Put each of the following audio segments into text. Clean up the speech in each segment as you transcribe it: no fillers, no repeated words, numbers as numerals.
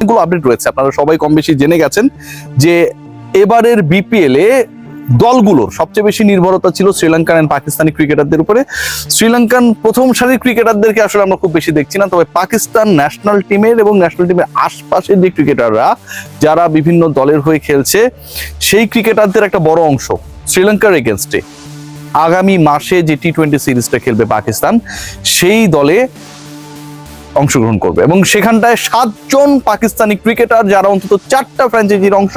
অনেকগুলো আপডেট রয়েছে, আপনারা সবাই কম বেশি জেনে গেছেন যে এবারের বিপিএল এ দলগুলোর সবচেয়ে বেশি নির্ভরতা ছিল শ্রীলঙ্কান এন্ড পাকিস্তানি ক্রিকেটারদের উপরে। শ্রীলঙ্কান প্রথম সারির ক্রিকেটারদেরকে আসলে আমরা খুব বেশি দেখছি না, তবে পাকিস্তান ন্যাশনাল টিমের এবং ন্যাশনাল টিমের আশপাশের যে ক্রিকেটাররা যারা বিভিন্ন দলের হয়ে খেলছে সেই ক্রিকেটারদের একটা বড় অংশ শ্রীলঙ্কার এগেনস্টে আগামী মাসে যে টি-20 সিরিজটা খেলবে পাকিস্তান সেই দলে অংশগ্রহণ করবে এবং সেখানটায় 7 জন পাকিস্তানি ক্রিকেটার যারা অন্তত 4টা ফ্র্যাঞ্চাইজির অংশ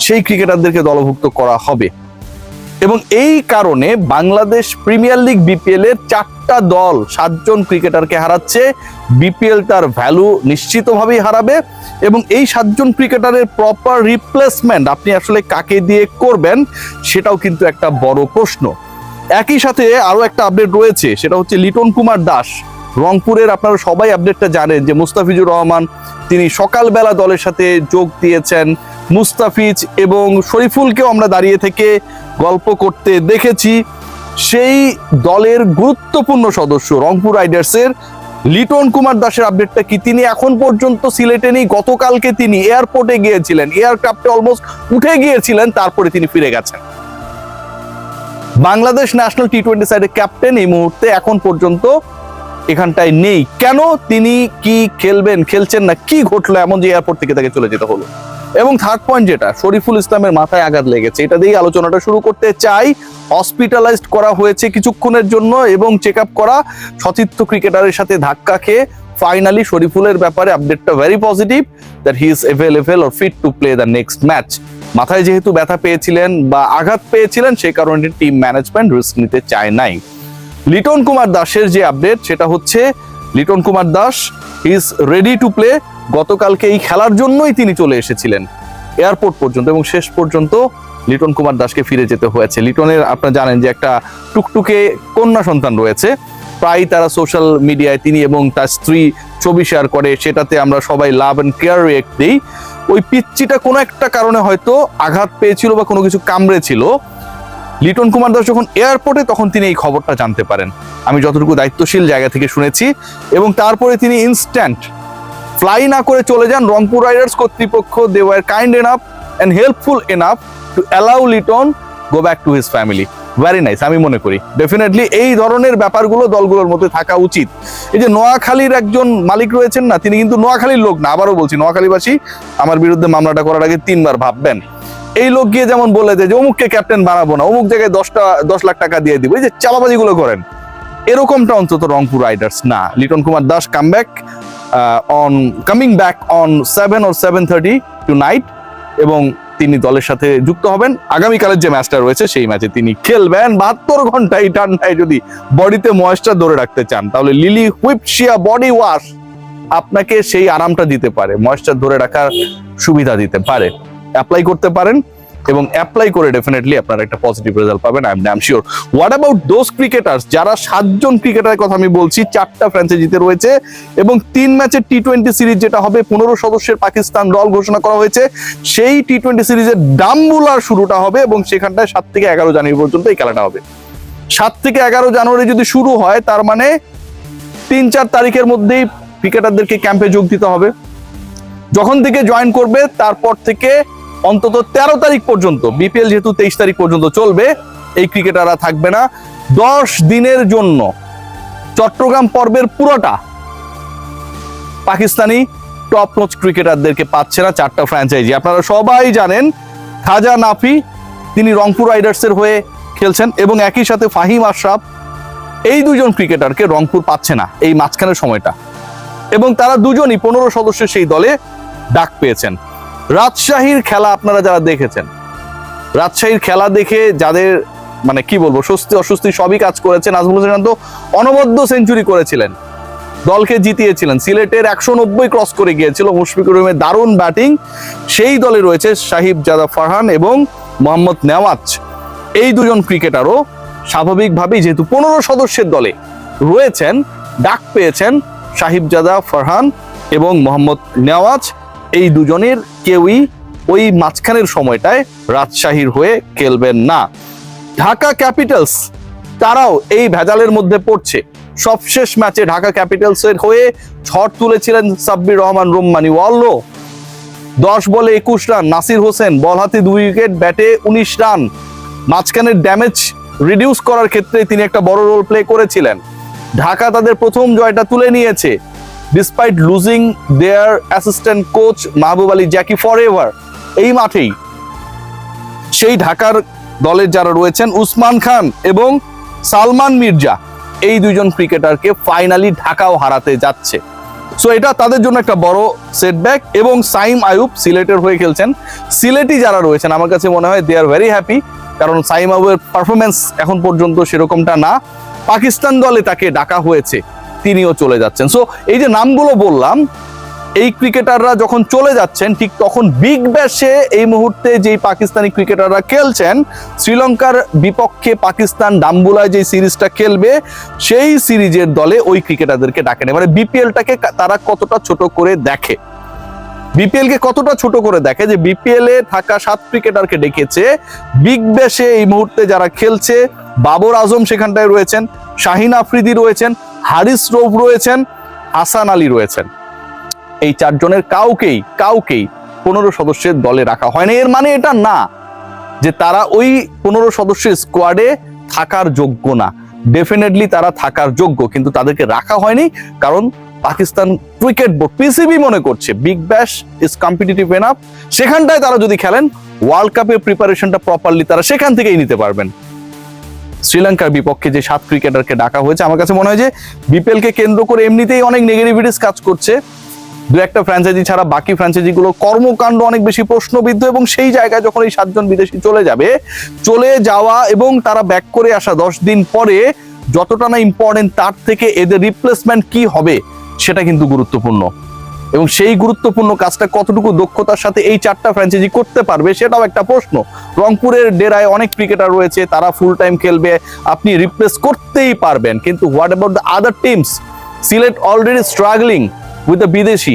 সেই ক্রিকেটারদেরকে দলভুক্ত করা হবে। এবং এই কারণে বাংলাদেশ প্রিমিয়ার লিগ বিপিএল এর 4টা দল 7 জন ক্রিকেটারকে হারাচ্ছে। বিপিএল তার ভ্যালু নিশ্চিতভাবেই হারাবে এবং এই 7 জন ক্রিকেটারের প্রপার রিপ্লেসমেন্ট আপনি আসলে কাকে দিয়ে করবেন সেটাও কিন্তু একটা বড় প্রশ্ন। একই সাথে আরো একটা আপডেট রয়েছে, সেটা হচ্ছে লিটন কুমার দাস রংপুরের, আপনারা সবাই আপডেটটা জানেন যে মুস্তাফিজুর রহমান তিনি সকালবেলা দলের সাথে যোগ দিয়েছেন। মুস্তাফিজ এবং শরীফুলকেও আমরা দাঁড়িয়ে থেকে গল্প করতে দেখেছি। সেই দলের গুরুত্বপূর্ণ সদস্য রংপুর রাইডার্সের লিটন কুমার দাসের আপডেটটা কি, তিনি এখন পর্যন্ত সিলেটে নেই। গতকালকে তিনি এয়ারপোর্টে গিয়েছিলেন, এয়ারক্রাফটে অলমোস্ট উঠে গিয়েছিলেন, তারপরে তিনি ফিরে গেছেন। বাংলাদেশ ন্যাশনাল টি-20 সাইডের ক্যাপ্টেন এই মুহূর্তে এখন পর্যন্ত এখানটায় নেই। কেন, তিনি কি খেলবেন, খেলছেন না, কি ঘটলো এমন যে এয়ারপোর্ট থেকে তাকে চলে যেতে হলো? এবং থার্ড পয়েন্ট যেটা, শরীফুল ইসলামের মাথায় আঘাত লেগেছে, এটা দিয়েই আলোচনাটা শুরু করতে চাই। হসপিটালাইজড করা হয়েছে কিছুক্ষণের জন্য এবং চেক আপ করা, সতীর্থ ক্রিকেটারের সাথে ধাক্কা খেয়ে ফাইনালি শরীফুলের ব্যাপারে আপডেটটা very positive, that he is available or fit to play the next match. মাথায় যেহেতু ব্যথা পেয়েছিলেন বা আঘাত পেয়েছিলেন সেই কারণে টিম ম্যানেজমেন্ট রিস্ক নিতে চায় নাই। লিটন কুমার দাসের যে আপডেট সেটা হচ্ছে Liton Kumar Das is ready to play. গতকালকে এই খেলার জন্যই তিনি চলে এসেছিলেন এয়ারপোর্ট পর্যন্ত এবং শেষ পর্যন্ত লিটন কুমার দাসকে ফিরে যেতে হয়েছে। লিটনের আপনারা জানেন যে একটা টুকটুকে কন্যা সন্তান রয়েছে, প্রায় তারা সোশ্যাল মিডিয়ায় তিনি এবং তার স্ত্রী ছবি শেয়ার করে, সেটাতে আমরা সবাই লাভ এন্ড কেয়ার রিয়েক্ট দিই। ওই পিচ্চিটা কোনো একটা কারণে হয়তো আঘাত পেয়েছিল বা কোনো কিছু কামড়েছিল। লিটন কুমার দাস যখন এয়ারপোর্টে তখন তিনি এই খবরটা জানতে পারেন, আমি যতটুকু দায়িত্বশীল জায়গা থেকে শুনেছি, এবং তারপরে তিনি ইনস্ট্যান্ট ফ্লাই না করে চলে যান। রংপুর রাইডার্স কর্তৃপক্ষ they were kind enough and helpful enough to allow Liton go back to his family. Very nice, আমি মনে করি ডেফিনেটলি এই ধরনের ব্যাপারগুলো দলগুলোর মধ্যে থাকা উচিত। এই যে নোয়াখালীর একজন মালিক রয়েছেন না, তিনি কিন্তু নোয়াখালীর লোক না, আবারও বলছি নোয়াখালীবাসী আমার বিরুদ্ধে মামলাটা করার আগে 3 বার ভাববেন। এই লোক গিয়ে যেমন বলে যে অমুককে ক্যাপ্টেন বানাবো না, অমুক জায়গায় 10 লাখ টাকা দিয়ে দিব, এই যে চাপাবাজিগুলো করেন, এরকমটা অন্তত রংপুর রাইডার্স না। Liton Kumar Das coming back on 7 or 7:30 tonight এবং তিনি দলের সাথে যুক্ত হবেন। আগামীকালের যে ম্যাচটা রয়েছে সেই ম্যাচে তিনি খেলবেন। 72 ঘন্টা এই ঠান্ডায় যদি বডিতে ময়েশ্চার ধরে রাখতে চান তাহলে লিলি হুইপশিয়া বডি ওয়াশ আপনাকে সেই আরামটা দিতে পারে, ময়েশ্চার ধরে রাখার সুবিধা দিতে পারে। অ্যাপ্লাই করতে পারেন এবং অ্যাপ্লাই করে ডেফিনেটলি আপনারা একটা পজিটিভ রেজাল্ট পাবেন, I am damn sure. What about those cricketers যারা 7 জন ক্রিকেটারের কথা আমি বলছি, 4টা ফ্র্যাঞ্চাইজিতে রয়েছে এবং 3 ম্যাচের টি-20 সিরিজ যেটা হবে, 15 সদস্যের পাকিস্তান দল ঘোষণা করা হয়েছে, সেই টি-20 সিরিজের ডাম্বুলার শুরুটা হবে এবং সেখানটায় 7 থেকে 11 জানুয়ারি পর্যন্ত এই খেলাটা হবে। 7 থেকে 11 জানুয়ারি যদি শুরু হয় তার মানে 3-4 তারিখের মধ্যেই ক্রিকেটারদেরকে ক্যাম্পে যোগ দিতে হবে। যখন থেকে জয়েন করবে তারপর থেকে অন্তত 13 তারিখ পর্যন্ত, বিপিএল যেহেতু 23 তারিখ পর্যন্ত চলবে, এই ক্রিকেটাররা থাকবে না। 10 দিনের জন্য চট্টগ্রাম পর্বের পুরোটা পাকিস্তানি টপ নোচ ক্রিকেটারদেরকে পাচ্ছে না 4টা ফ্র্যাঞ্চাইজি। আপনারা সবাই জানেন খাজা নাফি তিনি রংপুর রাইডার্সের হয়ে খেলছেন এবং একই সাথে ফাহিম আশরাফ, এই 2 জন ক্রিকেটারকে রংপুর পাচ্ছে না এই মাঝখানের সময়টা, এবং তারা দুজনই 15 সদস্যের সেই দলে ডাক পেয়েছেন। রাজশাহীর খেলা আপনারা যারা দেখেছেন, রাজশাহীর খেলা দেখে যাদের মানে কি বলবো স্বস্তি অস্বস্তি সবই কাজ করেছে। নাজমুল হোসেন তো অনবদ্য সেঞ্চুরি করেছিলেন, দলকে জিতিয়েছিলেন, সিলেটের 190 ক্রস করে গিয়েছিল, মুশফিকুর রহিমের দারুণ ব্যাটিং। সেই দলে রয়েছে সাহিব জাদা ফারহান এবং মোহাম্মদ নেওয়াজ। এই 2 জন ক্রিকেটারও স্বাভাবিকভাবেই যেহেতু 15 সদস্যের দলে রয়েছেন, ডাক পেয়েছেন সাহিবজাদা ফারহান এবং মোহাম্মদ নেওয়াজ। এই 2 জনের কেউই ওই মাঝখানের সময়টায় রাজশাহীর হয়ে খেলবেন না। ঢাকা ক্যাপিটালস তারাও এই ভেজালের মধ্যে পড়ছে। সবশেষ ম্যাচে ঢাকা ক্যাপিটালসের হয়ে ঝড় তুলেছিলেন সাব্বির রহমান রুম্মানি ওয়াল্লো, 10 বলে 21 রান। নাসির হোসেন বল হাতে 2 উইকেট, ব্যাটে 19 রান। মাঝখানের ড্যামেজ রিডিউস করার ক্ষেত্রে তিনি একটা বড় রোল প্লে করেছিলেন। ঢাকা তাদের প্রথম জয়টা তুলে নিয়েছে ডিসপাইট লুজিং দেয়ার অ্যাসিস্ট্যান্ট কোচ মাহবুব আলী জ্যাকি ফরএভার। এই মাঠেই সেই ঢাকার দলের যারা রয়েছেন উসমান খান এবং সালমান মির্জা, এই দুইজন ক্রিকেটারকে ফাইনালি ঢাকাও হারাতে যাচ্ছে। সো এটা তাদের জন্য একটা বড় সেটব্যাক। এবং সাইম আয়ুব সিলেটের হয়ে খেলছেন। সিলেটি যারা রয়েছেন আমার কাছে মনে হয় দে আর ভেরি হ্যাপি, কারণ সাইম আয়ুবের পারফরমেন্স এখন পর্যন্ত সেরকমটা না। পাকিস্তান দলে তাকে ডাকা হয়েছে, তিনিও চলে যাচ্ছেন। সো এই যে নামগুলো বললাম, এই ক্রিকেটাররা যখন চলে যাচ্ছেন ঠিক তখন বিগ ব্যাশে এই মুহূর্তে যেই পাকিস্তানি ক্রিকেটাররা খেলছেন, শ্রীলঙ্কার বিপক্ষে পাকিস্তান ডাম্বুলায় যে সিরিজটা খেলবে সেই সিরিজের দলে ওই ক্রিকেটারদেরকে ডাকে না। মানে বিপিএলটাকে তারা কতটা ছোট করে দেখে, বিপিএল কে কতটা ছোট করে দেখে যে বিপিএল এ থাকা 7 ক্রিকেটারকে ডেকেছে। বিগ ব্যাশে এই মুহূর্তে যারা খেলছে, বাবর আজম সেখানটায় রয়েছেন, শাহিন আফ্রিদি রয়েছেন, হারিস রৌফ রয়েছেন, হাসান আলী রয়েছেন। এই 4 জনের কাউকেই 15 সদস্যের দলে রাখা হয় না। এর মানে এটা না যে তারা ওই 15 সদস্যের স্কোয়াডে থাকার যোগ্য না। ডেফিনেটলি তারা থাকার যোগ্য, কিন্তু তাদেরকে রাখা হয়নি কারণ পাকিস্তান ক্রিকেট বোর্ড পিসিবি মনে করছে Big Bash is competitive enough. সেখানটায় তারা যদি খেলেন ওয়ার্ল্ড কাপের প্রিপারেশনটা প্রপারলি তারা সেখান থেকেই নিতে পারবেন। শ্রীলঙ্কার বিপক্ষে যে 7 ক্রিকেটারকে ডাকা হয়েছে, আমার কাছে মনে হয় যে বিপিএল কে কেন্দ্র করে এমনিতেই অনেক নেগেটিভিটিস কাজ করছে। 2-1টা ফ্র্যাঞ্চাইজি ছাড়া বাকি ফ্র্যাঞ্চাইজিগুলো কর্মকাণ্ড অনেক বেশি প্রশ্নবিদ্ধ, এবং সেই জায়গায় যখন এই 7 জন বিদেশি চলে যাওয়া এবং তারা ব্যাক করে আসা 10 দিন পরে যতটা না ইম্পর্টেন্ট, তার থেকে এদের রিপ্লেসমেন্ট কি হবে সেটা কিন্তু গুরুত্বপূর্ণ। এবং সেই গুরুত্বপূর্ণ কাজটা কতটুকু দক্ষতার সাথে এই 4টা ফ্র্যাঞ্চাইজি করতে পারবে সেটাও একটা প্রশ্ন। রংপুরের ডেরায় অনেক ক্রিকেটার রয়েছে, তারা ফুল টাইম খেলবে, আপনি রিপ্লেস করতেই পারবেন, কিন্তু what about the other teams? Sylhet already struggling with the বিদেশি,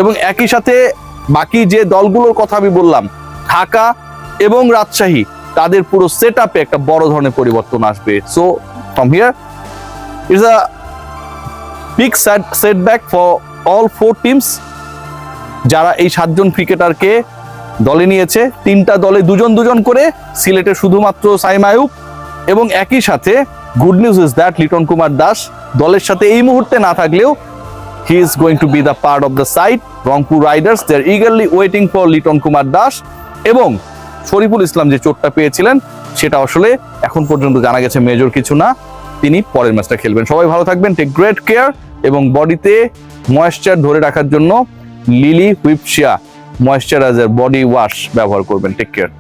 এবং একই সাথে বাকি যে দলগুলোর কথা আমি বললাম, ঢাকা এবং রাজশাহী, তাদের পুরো সেট আপে একটা বড় ধরনের পরিবর্তন আসবে। So from here it's a big setback for all 4 teams যারা এই 7 জন ক্রিকেটারকে দলে নিয়েছে। 3টা দলে 2জন করে, সিলেটে শুধুমাত্র সাইম আয়ুব। এবং একই সাথে good news is that Liton Kumar Das দলের সাথে এই মুহূর্তে না থাকলেও he is going to be the part of the side. Rangpur Riders they are eagerly waiting for Liton Kumar Das. এবং শরীফুল ইসলাম যে চোটটা পেয়েছিলেন সেটা আসলে এখন পর্যন্ত জানা গেছে মেজর কিছু না, তিনি পরের ম্যাচটা খেলবেন। সবাই ভালো থাকবেন, টেক গ্রেট কেয়ার, এবং বডিতে ময়েশ্চার ধরে রাখার জন্য লিলি হুইপশিয়া ময়েশ্চারাইজার বডি ওয়াশ ব্যবহার করবেন। Take care.